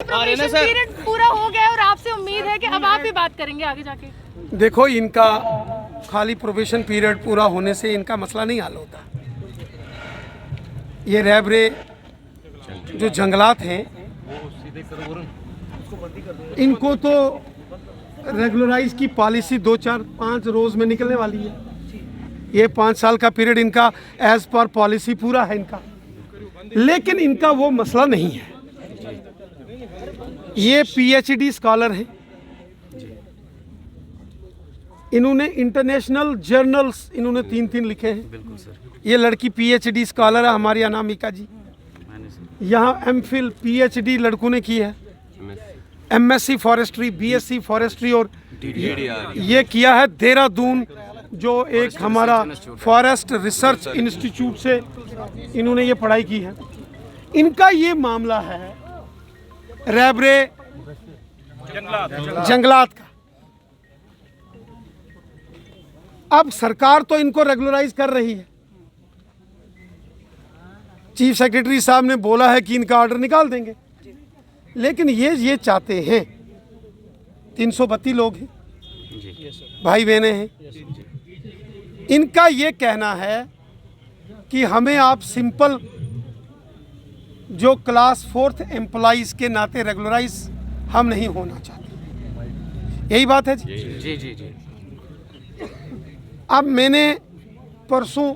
Probation period पूरा हो गया है और आपसे उम्मीद है कि अब आप भी बात करेंगे आगे जाके। देखो, इनका खाली प्रोबेशन पीरियड पूरा होने से इनका मसला नहीं हल होता। ये रैबरे जो जंगलात हैं, इनको तो रेगुलराइज की पॉलिसी 2-4-5 रोज में निकलने वाली है। ये 5 साल का पीरियड इनका एज पर पॉलिसी पूरा है इनका, लेकिन इनका वो मसला नहीं है। ये पीएचडी स्कॉलर हैं, इन्होंने इंटरनेशनल जर्नल्स इन्होंने 3 लिखे हैं। बिल्कुल सर। ये लड़की पीएचडी स्कॉलर है हमारी अनामिका जी। यहाँ एमफिल पीएचडी लड़कों ने की है, एमएससी फॉरेस्ट्री, बीएससी फॉरेस्ट्री और ये किया है देहरादून, जो एक हमारा फॉरेस्ट रिसर्च इंस्टीट्यूट से इन्होंने ये पढ़ाई की है। इनका ये मामला है रैबरे जंगलात का। अब सरकार तो इनको रेगुलराइज कर रही है। चीफ सेक्रेटरी साहब ने बोला है कि इनका ऑर्डर निकाल देंगे, लेकिन ये चाहते हैं, 332 लोग हैं, भाई बहनें हैं, इनका ये कहना है कि हमें आप सिंपल जो क्लास 4th एम्प्लॉइज के नाते रेगुलराइज हम नहीं होना चाहते। यही बात है जी। जी जी जी। अब मैंने परसों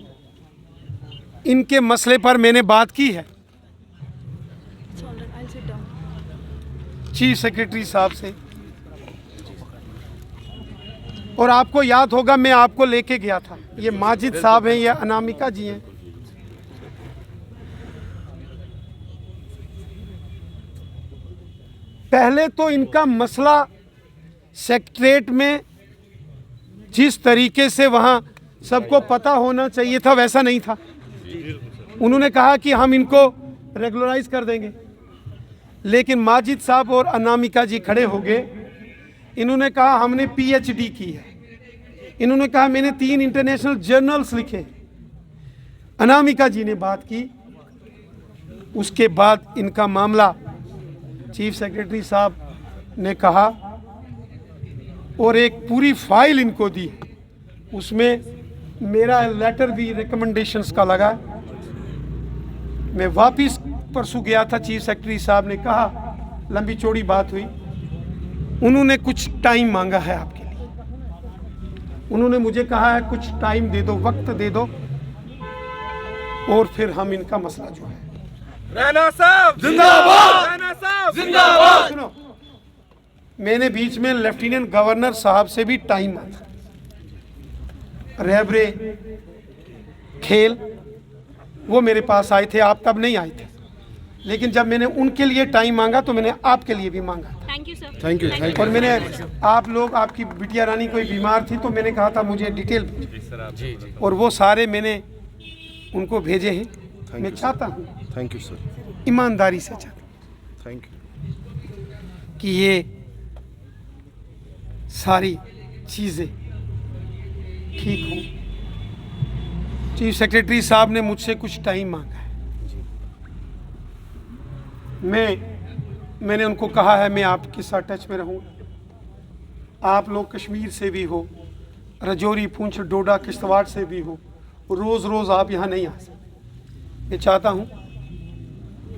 इनके मसले पर मैंने बात की है चीफ सेक्रेटरी साहब से, और आपको याद होगा मैं आपको लेके गया था। ये माजिद साहब हैं, ये अनामिका जी हैं। पहले तो इनका मसला सेक्रेटरीट में जिस तरीके से वहाँ सबको पता होना चाहिए था वैसा नहीं था। उन्होंने कहा कि हम इनको रेगुलराइज कर देंगे, लेकिन माजिद साहब और अनामिका जी खड़े हो गए। इन्होंने कहा हमने पीएचडी की है, इन्होंने कहा मैंने 3 इंटरनेशनल जर्नल्स लिखे। अनामिका जी ने बात की, उसके बाद इनका मामला चीफ सेक्रेटरी साहब ने कहा और एक पूरी फाइल इनको दी, उसमें मेरा लेटर भी रिकमेंडेशंस का लगा। मैं वापिस परसों गया था, चीफ सेक्रेटरी साहब ने कहा, लंबी चौड़ी बात हुई, उन्होंने कुछ टाइम मांगा है आपके लिए। उन्होंने मुझे कहा है कुछ टाइम दे दो, वक्त दे दो, और फिर हम इनका मसला जो है। राणा साहब जिंदाबाद, राणा साहब जिंदाबाद। सुनो, मैंने बीच में लेफ्टिनेंट गवर्नर साहब से भी टाइम मांगा। रैबरे खेल वो मेरे पास आए थे, आप तब नहीं आए थे, लेकिन जब मैंने उनके लिए टाइम मांगा तो मैंने आपके लिए भी मांगा। Thank you sir. Thank you. और मैंने आप लोग, आपकी बिटिया रानी कोई बीमार थी तो मैंने कहा था मुझे डिटेल भेजो, और वो सारे मैंने उनको भेजे हैं। मैं चाहता हूँ, थैंक यू सर, ईमानदारी से चाहता हूँ थैंक यू कि ये सारी चीज़ें ठीक हों। चीफ सेक्रेटरी साहब ने मुझसे कुछ टाइम मांगा है। मैंने उनको कहा है मैं आपके साथ टच में रहूँगा। आप लोग कश्मीर से भी हो, रजौरी, पुंछ, डोडा, किश्तवाड़ से भी हो, रोज़ रोज़ आप यहाँ नहीं आ सकते। मैं चाहता हूँ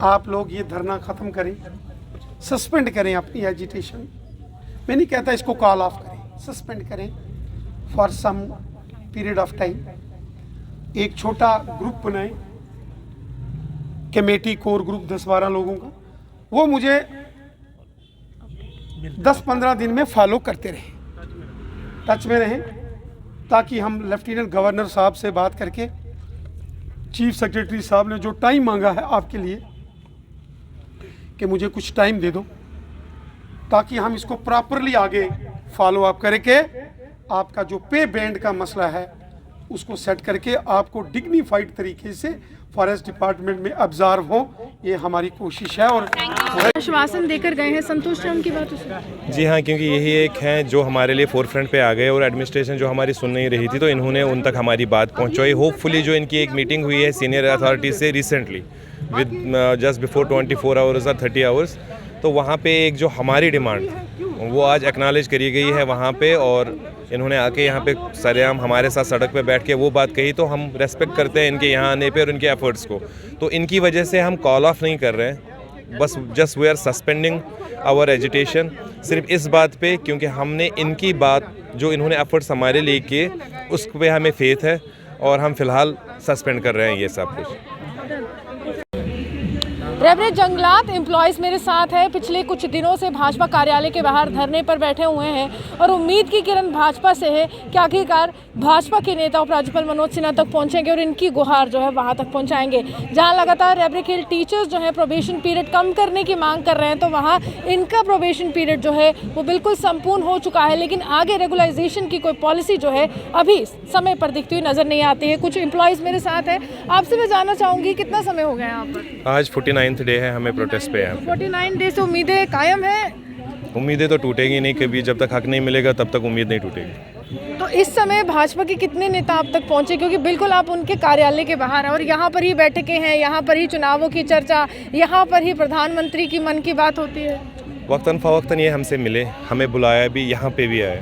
आप लोग ये धरना ख़त्म करें, सस्पेंड करें अपनी एजिटेशन। मैं नहीं कहता इसको कॉल ऑफ करें, सस्पेंड करें for some period of time. एक छोटा ग्रुप बनाएं, कमेटी, कोर ग्रुप 10-12 लोगों का, वो मुझे 10-15 दिन में फॉलो करते रहें, टच में रहें, ताकि हम लेफ्टिनेंट गवर्नर साहब से बात करके, चीफ सेक्रेटरी साहब ने जो टाइम मांगा है आपके लिए कि मुझे कुछ टाइम दे दो, ताकि हम इसको प्रॉपरली आगे फॉलो अप करके आपका जो पे बैंड का मसला है उसको सेट करके आपको डिग्निफाइड तरीके से फॉरेस्ट डिपार्टमेंट में ऑब्जर्व हो, ये हमारी कोशिश है। और आश्वासन देकर गए हैं, संतुष्ट हैं उनकी बातों से? जी हाँ, क्योंकि यही एक हैं जो हमारे लिए फोरफ्रंट पे आ गए, और एडमिनिस्ट्रेशन जो हमारी सुन नहीं रही थी तो इन्होंने उन तक हमारी बात पहुंचाई। होपफुली जो इनकी एक मीटिंग हुई है सीनियर अथॉरिटीज़ से recently, with just before 24 hours और 30 आवर्स, तो वहाँ पे एक जो हमारी डिमांड वो आज एक्नॉलेज करी गई है वहाँ पे, और इन्होंने आके यहाँ पे सरेआम हमारे साथ सड़क पे बैठ के वो बात कही, तो हम रेस्पेक्ट करते हैं इनके यहाँ आने पे और इनके एफर्ट्स को। तो इनकी वजह से हम कॉल ऑफ नहीं कर रहे हैं, बस just we are suspending our agitation सिर्फ इस बात पे, क्योंकि हमने इनकी बात जो इन्होंने एफर्ट्स हमारे लिए किए उस पे हमें फेथ है, और हम फ़िलहाल सस्पेंड कर रहे हैं ये सब कुछ। रेवन्यू जंगलात एम्प्लॉयज़ मेरे साथ है, पिछले कुछ दिनों से भाजपा कार्यालय के बाहर धरने पर बैठे हुए हैं और उम्मीद की किरण भाजपा से है कि आखिरकार भाजपा के नेता उपराज्यपाल मनोज सिन्हा तक पहुंचेंगे और इनकी गुहार जो है वहां तक पहुंचाएंगे। जहां लगातार रेवरेक हिल टीचर्स जो है प्रोबेशन पीरियड कम करने की मांग कर रहे हैं, तो वहाँ इनका प्रोबेशन पीरियड जो है वो बिल्कुल संपूर्ण हो चुका है, लेकिन आगे रेगुलराइजेशन की कोई पॉलिसी जो है अभी समय पर दिखती हुई नजर नहीं आती है। कुछ एम्प्लॉयज़ मेरे साथ है, आपसे मैं जानना चाहूँगी कितना समय हो गया यहाँ पर? आज 49th डे है, हमें प्रोटेस्ट पे है। 49 डे से उम्मीदें कायम है? उम्मीदें तो टूटेगी नहीं कभी, जब तक हक नहीं मिलेगा तब तक उम्मीद नहीं टूटेगी। तो इस समय भाजपा के कितने नेता आप तक पहुंचे, क्योंकि बिल्कुल आप उनके कार्यालय के बाहर हैं और यहाँ पर ही बैठकें हैं, यहाँ पर ही चुनावों की चर्चा, यहाँ पर ही प्रधानमंत्री की मन की बात होती है? वक्तन फ़वक्तन ये हमसे मिले, हमें बुलाया भी, यहाँ पे भी आए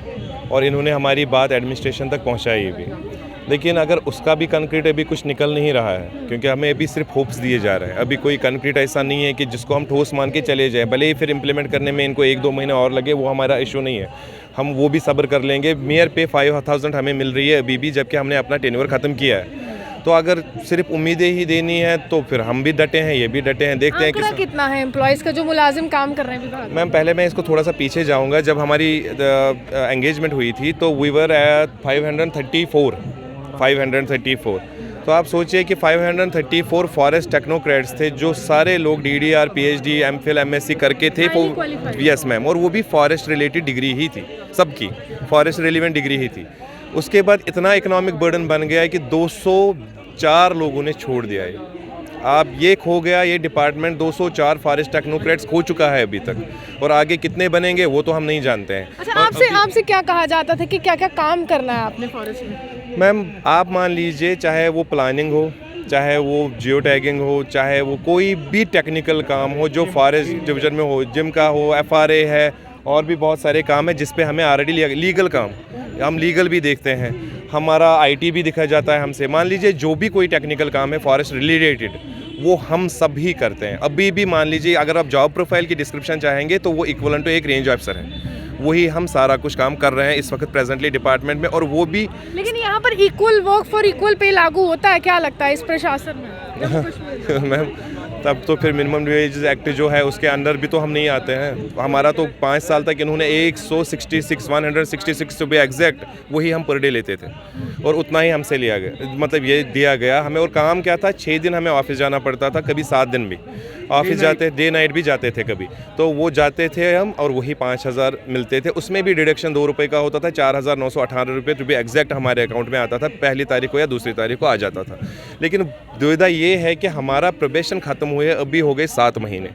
और इन्होंने हमारी बात एडमिनिस्ट्रेशन तक पहुँचाई भी, लेकिन अगर उसका भी कंक्रीट अभी कुछ निकल नहीं रहा है, क्योंकि हमें अभी सिर्फ होप्स दिए जा रहे हैं। अभी कोई कंक्रीट ऐसा नहीं है कि जिसको हम ठोस मान के चले जाएं, भले ही फिर इम्प्लीमेंट करने में इनको 1-2 महीने और लगे, वो हमारा इशू नहीं है, हम वो भी सब्र कर लेंगे। मेयर पे 5000 हमें मिल रही है अभी भी, जबकि हमने अपना टेन्योर ख़त्म किया है। तो अगर सिर्फ उम्मीदें ही देनी है तो फिर हम भी डटे हैं, ये भी डटे हैं, देखते हैं कितना है एम्प्लॉयज़ का जो मुलाजिम काम कर रहे हैं विभाग? मैम पहले मैं इसको थोड़ा सा पीछे जाऊँगा। जब हमारी एंगेजमेंट हुई थी तो वी वर एट 534। तो आप सोचिए कि 534 फॉरेस्ट टेक्नोक्रेट्स थे, जो सारे लोग DDR, PhD, MPhil, MSc करके थे। यस मैम, और वो भी फॉरेस्ट रिलेटेड डिग्री ही थी, सबकी फॉरेस्ट रिलेवेंट डिग्री ही थी। उसके बाद इतना इकोनॉमिक बर्डन बन गया है कि 204 लोगों ने छोड़ दिया है। आप ये खो गया, ये डिपार्टमेंट 204 फॉरेस्ट टेक्नोक्रेट्स खो चुका है अभी तक, और आगे कितने बनेंगे वो तो हम नहीं जानते हैं। अच्छा, आपसे क्या कहा जाता था कि क्या क्या काम करना है आपने फॉरेस्ट में? मैम आप मान लीजिए, चाहे वो प्लानिंग हो, चाहे वो जियो टैगिंग हो, चाहे वो कोई भी टेक्निकल काम हो जो फॉरेस्ट डिवीजन में हो, जिम का हो, FRA है, और भी बहुत सारे काम है जिस पे हमें ऑलरेडी लीगल काम, हम लीगल भी देखते हैं, हमारा IT भी दिखा जाता है हमसे। मान लीजिए जो भी कोई टेक्निकल काम है फॉरेस्ट रिलेटेड, वो हम सब ही करते हैं। अभी भी मान लीजिए अगर आप जॉब प्रोफाइल की डिस्क्रिप्शन चाहेंगे तो वो इक्वलेंट टू एक रेंज ऑफिसर है, वही हम सारा कुछ काम कर रहे हैं इस वक्त प्रेजेंटली डिपार्टमेंट में, और वो भी। लेकिन यहाँ पर equal work for equal pay लागू होता है, क्या लगता है इस प्रशासन में? मैम तब तो फिर मिनिमम वेज एक्ट जो है उसके अंदर भी तो हम नहीं आते हैं। हमारा तो 5 साल तक इन्होंने 166 टू बी एग्जैक्ट वही हम पर डे लेते थे, और उतना ही हमसे लिया गया, मतलब ये दिया गया हमें। और काम क्या था, 6 दिन हमें ऑफिस जाना पड़ता था, कभी 7 दिन भी ऑफिस जाते, डे नाइट भी जाते थे कभी, तो वो जाते थे हम, और वही 5000 मिलते थे। उसमें भी डिडक्शन 2 रुपये का होता था, 4918 रुपये टू बी एग्जैक्ट हमारे अकाउंट में आता था, पहली तारीख को या दूसरी तारीख को आ जाता था। लेकिन दुविधा ये है कि हमारा प्रोबेशन ख़त्म हुए अभी हो गए 7 महीने।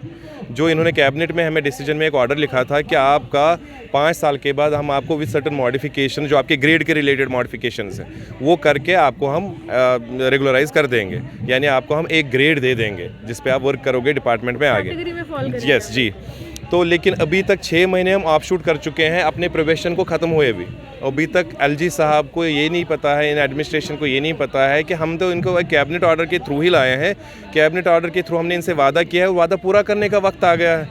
जो इन्होंने कैबिनेट में हमें डिसीजन में एक ऑर्डर लिखा था कि आपका 5 साल के बाद हम आपको विद सर्टन मॉडिफिकेशन, जो आपके ग्रेड के रिलेटेड मॉडिफिकेशंस हैं, वो करके आपको हम रेगुलराइज कर देंगे, यानी आपको हम एक ग्रेड दे देंगे जिस पे आप वर्क करोगे डिपार्टमेंट में आगे। यस जी। तो लेकिन अभी तक 6 महीने हम ऑफशूट कर चुके हैं अपने प्रोबेशन को ख़त्म हुए भी। अभी तक LG साहब को ये नहीं पता है, इन एडमिनिस्ट्रेशन को ये नहीं पता है कि हम तो इनको कैबिनेट ऑर्डर के थ्रू ही लाए हैं। कैबिनेट ऑर्डर के थ्रू हमने इनसे वादा किया है, वादा पूरा करने का वक्त आ गया है।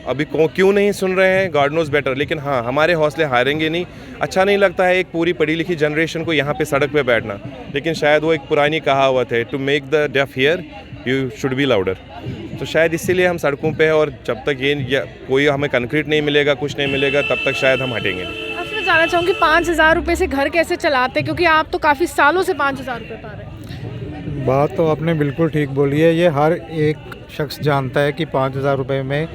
अभी क्यों नहीं सुन रहे हैं, गॉड नोज बेटर। लेकिन हाँ, हमारे हौसले हारेंगे नहीं। अच्छा नहीं लगता है एक पूरी पढ़ी लिखी जनरेशन को यहाँ पे सड़क पे बैठना, लेकिन शायद वो एक पुरानी कहावत है, to make the deaf hear you should be louder. तो शायद इसीलिए हम सड़कों पे हैं, और जब तक ये कोई हमें कंक्रीट नहीं मिलेगा, कुछ नहीं मिलेगा, तब तक शायद हम हटेंगे नहीं। आपसे जानना चाहूँगी 5000 रुपये से घर कैसे चलाते, क्योंकि आप तो काफ़ी सालों से 5000 रुपये पा रहे हैं। बात तो आपने बिल्कुल ठीक बोली है। ये हर एक शख्स जानता है कि 5000 रुपये में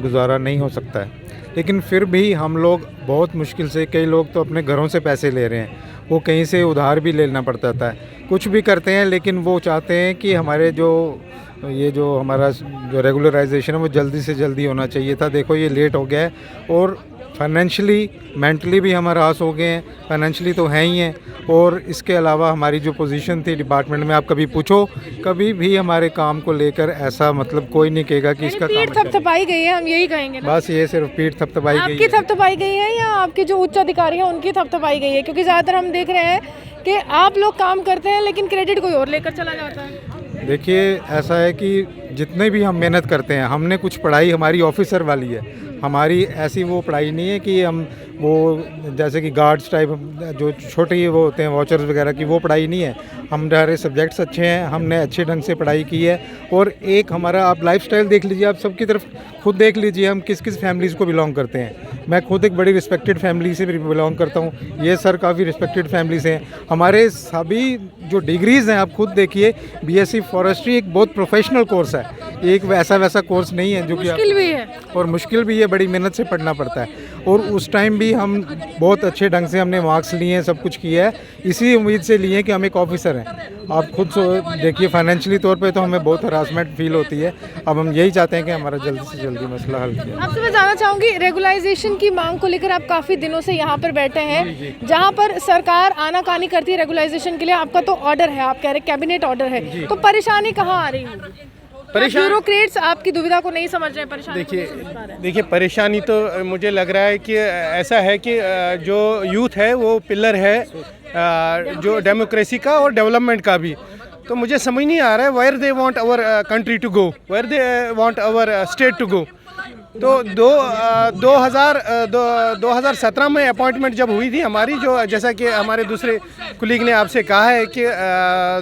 गुजारा नहीं हो सकता है, लेकिन फिर भी हम लोग बहुत मुश्किल से, कई लोग तो अपने घरों से पैसे ले रहे हैं, वो कहीं से उधार भी लेना पड़ता है, कुछ भी करते हैं, लेकिन वो चाहते हैं कि हमारे जो हमारा जो रेगुलराइजेशन है वो जल्दी से जल्दी होना चाहिए था। देखो ये लेट हो गया है, और फाइनेंशियली मेंटली भी हम हरास हो गए हैं। फाइनेंशियली तो हैं ही हैं, और इसके अलावा हमारी जो पोजीशन थी डिपार्टमेंट में, आप कभी पूछो, कभी भी हमारे काम को लेकर ऐसा मतलब कोई नहीं कहेगा कि इसका पीठ काम थपथपाई गई है, हम यही कहेंगे ना? बस ये सिर्फ पीठ थपथपाई गई आपकी है। थपथपाई गई है या आपके जो उच्च अधिकारी हैं उनकी थपथपाई गई है? क्योंकि ज़्यादातर हम देख रहे हैं कि आप लोग काम करते हैं लेकिन क्रेडिट कोई और लेकर चला जाता है। देखिए, ऐसा है कि जितने भी हम मेहनत करते हैं, हमने कुछ पढ़ाई हमारी ऑफिसर वाली है, हमारी ऐसी वो पढ़ाई नहीं है कि हम वो जैसे कि गार्ड्स टाइप जो छोटे वो होते हैं वॉचर्स वगैरह की, वो पढ़ाई नहीं है। हमारे सब्जेक्ट्स अच्छे हैं, हमने अच्छे ढंग से पढ़ाई की है। और एक हमारा आप लाइफस्टाइल देख लीजिए, आप सबकी तरफ खुद देख लीजिए हम किस किस फैमिलीज़ को बिलोंग करते हैं। मैं खुद एक बड़ी रिस्पेक्टेड फैमिली से बिलोंग करता हूँ, ये सर काफ़ी रिस्पेक्टेड फैमिली से हैं। हमारे सभी जो डिग्रीज़ हैं आप खुद देखिए, बीएससी फॉरेस्ट्री एक बहुत प्रोफेशनल कोर्स है, एक वैसा कोर्स नहीं है जो कि मुश्किल भी है। और मुश्किल भी है, बड़ी मेहनत से पढ़ना पड़ता है। और उस टाइम भी हम बहुत अच्छे ढंग से हमने मार्क्स लिए हैं, सब कुछ किया है, इसी उम्मीद से लिए कि हम एक ऑफिसर हैं। आप खुद देखिए, फाइनेंशियली तौर पे तो हमें बहुत हरासमेंट फील होती है। अब हम यही चाहते हैं कि हमारा जल्दी से जल्दी मसला हल किया। आपसे मैं जानना चाहूँगी, रेगुलाइजेशन की मांग को लेकर आप काफ़ी दिनों से यहाँ पर बैठे हैं, जहाँ पर सरकार आनाकानी करती है रेगुलाइजेशन के लिए। आपका तो ऑर्डर है, आप कह रहे कैबिनेट ऑर्डर है, तो परेशानी कहाँ आ रही है? ब्यूरोक्रेट्स आपकी दुविधा को नहीं समझ रहे, परेशानी को नहीं समझ पा रहे हैं। देखिए, परेशानी तो मुझे लग रहा है कि ऐसा है कि जो यूथ है वो पिलर है जो डेमोक्रेसी का और डेवलपमेंट का भी। तो मुझे समझ नहीं आ रहा है where they want our country to go, where they want our state to go. तो 2017 में अपॉइंटमेंट जब हुई थी हमारी, जो जैसा कि हमारे दूसरे कुलीग ने आपसे कहा है कि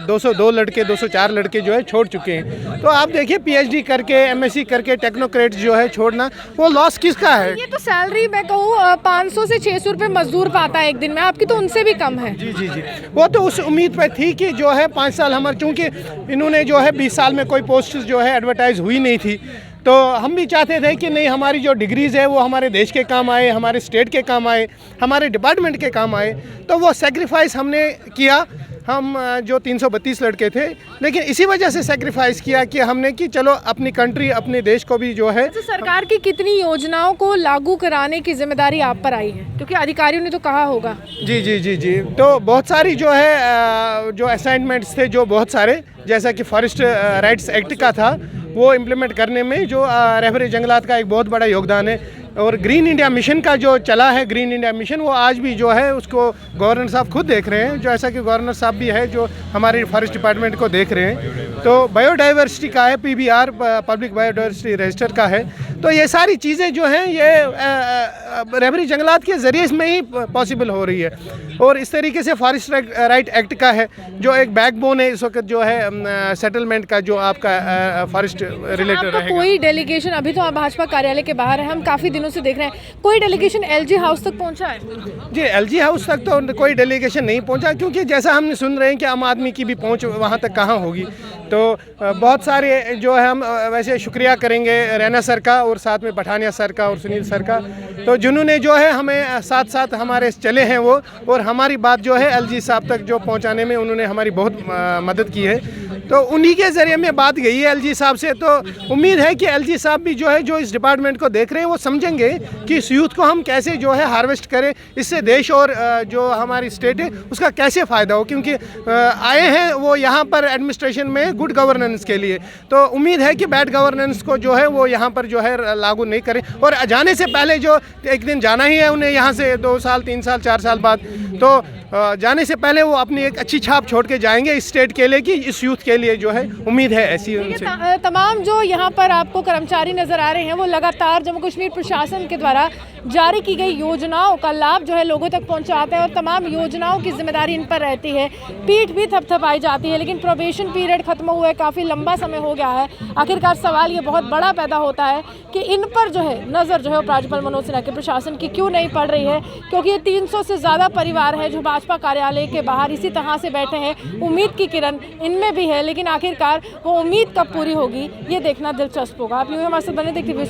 202 लड़के 204 लड़के जो है छोड़ चुके हैं। तो आप देखिए, पीएचडी करके एमएससी करके टेक्नोक्रेट जो है छोड़ना, वो लॉस किसका है? ये तो सैलरी मैं कहूँ 500 से 600 रुपये मजदूर पाता है एक दिन में, आपकी तो उनसे भी कम है। जी, वो तो उस उम्मीद पर थी कि जो है 5 साल हमारे, चूँकि इन्होंने जो है 20 साल में कोई पोस्ट जो है एडवर्टाइज हुई नहीं थी, तो हम भी चाहते थे कि नहीं, हमारी जो डिग्रीज़ है वो हमारे देश के काम आए, हमारे स्टेट के काम आए, हमारे डिपार्टमेंट के काम आए। तो वो सेक्रीफाइस हमने किया। हम जो 332 लड़के थे, लेकिन इसी वजह से सेक्रीफाइस किया कि हमने कि चलो अपनी कंट्री, अपने देश को भी जो है। तो सरकार की कितनी योजनाओं को लागू कराने की जिम्मेदारी आप पर आई है? क्योंकि अधिकारियों ने तो कहा होगा। जी। तो बहुत सारी जो है जो असाइनमेंट्स थे, जो बहुत सारे, जैसा कि फॉरेस्ट राइट्स एक्ट का था, वो इम्प्लीमेंट करने में जो रहबरी जंगलात का एक बहुत बड़ा योगदान है। और ग्रीन इंडिया मिशन का जो चला है, ग्रीन इंडिया मिशन, वो आज भी जो है उसको गवर्नर साहब खुद देख रहे हैं, जो ऐसा कि गवर्नर साहब भी है जो हमारे फॉरेस्ट डिपार्टमेंट को देख रहे हैं। तो बायोडाइवर्सिटी का है, पीबीआर पब्लिक बायोडाइवर्सिटी रजिस्टर का है। तो ये सारी चीज़ें जो हैं ये रहबरी जंगलात के ज़रिए में ही पॉसिबल हो रही है। और इस तरीके से फॉरेस्ट राइट एक्ट का है, जो एक बैकबोन है इस वक्त जो है सेटलमेंट का, जो आपका फॉरेस्ट रिलेटेड आपका रहेगा। कोई डेलीगेशन, अभी तो आप भाजपा कार्यालय के बाहर है, हम काफ़ी दिनों से देख रहे हैं, कोई डेलीगेशन एलजी हाउस तक पहुंचा है? जी, एलजी हाउस तक तो कोई डेलीगेशन नहीं पहुंचा, क्योंकि जैसा हमने सुन रहे हैं कि आम आदमी की भी पहुंच वहां तक कहां होगी। तो बहुत सारे जो है, हम वैसे शुक्रिया करेंगे रैना सर का और साथ में पठानिया सर का और सुनील सर का, तो जिन्होंने जो है हमें साथ साथ हमारे चले हैं वो, और हमारी बात जो है एलजी साहब तक जो पहुंचाने में उन्होंने हमारी बहुत मदद की है। तो उन्हीं के ज़रिए में बात गई है एलजी साहब से। तो उम्मीद है कि एलजी साहब भी जो है, जो इस डिपार्टमेंट को देख रहे हैं, वो समझेंगे कि इस यूथ को हम कैसे जो है हार्वेस्ट करें, इससे देश और जो हमारी स्टेट है उसका कैसे फ़ायदा हो। क्योंकि आए हैं वो यहाँ पर एडमिनिस्ट्रेशन में गुड गवर्नेंस के लिए, तो उम्मीद है कि बैड गवर्नेंस को जो है वो यहाँ पर जो है लागू नहीं करें। और जाने से पहले जो एक दिन जाना ही है उन्हें यहाँ से 2 साल 3 साल 4 साल बाद, तो जाने से पहले वो अपनी एक अच्छी छाप छोड़ के जाएंगे इस स्टेट के लिए, कि इस यूथ के लिए जो है उम्मीद है ऐसी उनसे। तमाम जो यहाँ पर आपको कर्मचारी नजर आ रहे हैं, वो लगातार जम्मू कश्मीर प्रशासन के द्वारा जारी की गई योजनाओं का लाभ जो है लोगों तक पहुँचाते हैं, और तमाम योजनाओं की जिम्मेदारी इन पर रहती है। पीठ भी थपथपाई जाती है, लेकिन प्रोबेशन पीरियड खत्म हुआ है, काफ़ी लंबा समय हो गया है। आखिरकार सवाल ये बहुत बड़ा पैदा होता है कि इन पर जो है नज़र जो है राज्यपाल मनोज सिन्हा के प्रशासन की क्यों नहीं पड़ रही है, क्योंकि ये 300 से ज़्यादा परिवार है जो भाजपा कार्यालय के बाहर इसी तरह से बैठे हैं। उम्मीद की किरण इनमें भी है, लेकिन आखिरकार वो उम्मीद कब पूरी होगी ये देखना दिलचस्प होगा। आप यूँ हमारे साथ बने देखते हुए।